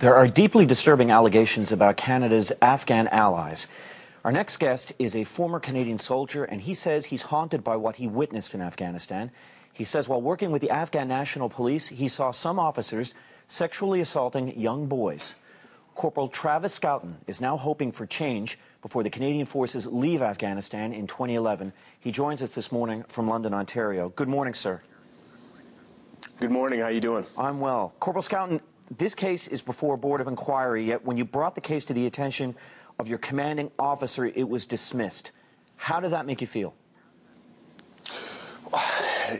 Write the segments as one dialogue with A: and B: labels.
A: There are deeply disturbing allegations about Canada's Afghan allies. Our next guest is a former Canadian soldier, and he says he's haunted by what he witnessed in Afghanistan. He says while working with the Afghan National Police, he saw some officers sexually assaulting young boys. Corporal Travis Schouten is now hoping for change before the Canadian forces leave Afghanistan in 2011. He joins us this morning from London, Ontario. Good morning, sir.
B: Good morning. How are you doing?
A: I'm well. Corporal Schouten, this case is before a board of inquiry, yet when you brought the case to the attention of your commanding officer, it was dismissed. How did that make you feel?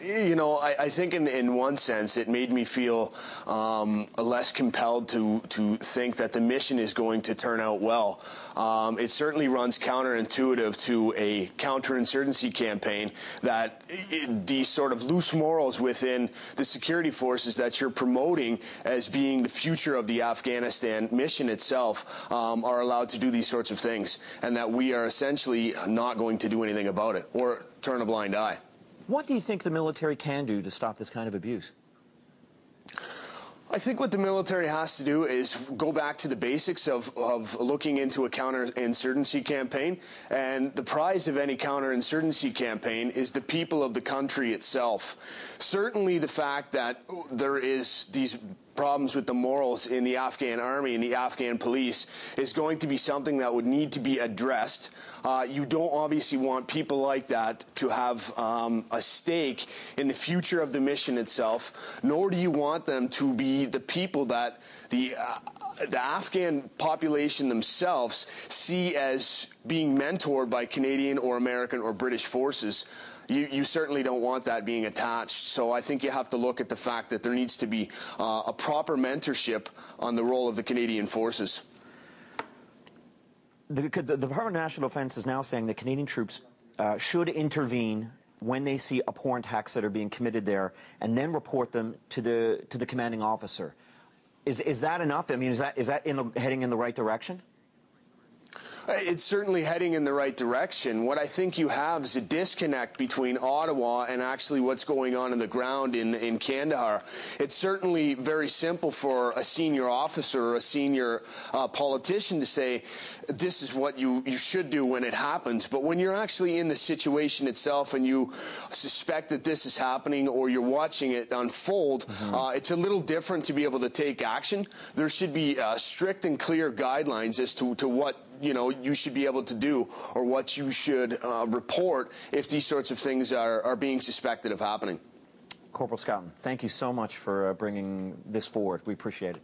B: You know, I think in one sense it made me feel less compelled to think that the mission is going to turn out well. It certainly runs counterintuitive to a counterinsurgency campaign that these sort of loose morals within the security forces that you're promoting as being the future of the Afghanistan mission itself are allowed to do these sorts of things, and that we are essentially not going to do anything about it or turn a blind eye.
A: What do you think the military can do to stop this kind of abuse?
B: I think what the military has to do is go back to the basics of looking into a counterinsurgency campaign. And the prize of any counterinsurgency campaign is the people of the country itself. Certainly the fact that there is these problems with the morals in the Afghan army and the Afghan police is going to be something that would need to be addressed. You don't obviously want people like that to have a stake in the future of the mission itself, nor do you want them to be the people that the Afghan population themselves see as being mentored by Canadian or American or British forces. You certainly don't want that being attached. So I think you have to look at the fact that there needs to be a proper mentorship on the role of the Canadian forces.
A: The Department of National Defense is now saying that Canadian troops should intervene when they see abhorrent acts that are being committed there, and then report them to the commanding officer. Is that enough? I mean, is that heading in the right direction?
B: It's certainly heading in the right direction. What I think you have is a disconnect between Ottawa and actually what's going on the ground in Kandahar. It's certainly very simple for a senior officer or a senior politician to say, this is what you should do when it happens. But when you're actually in the situation itself and you suspect that this is happening or you're watching it unfold, it's a little different to be able to take action. There should be strict and clear guidelines as to what you should be able to do or what you should report if these sorts of things are being suspected of happening.
A: Corporal Schouten, thank you so much for bringing this forward. We appreciate it.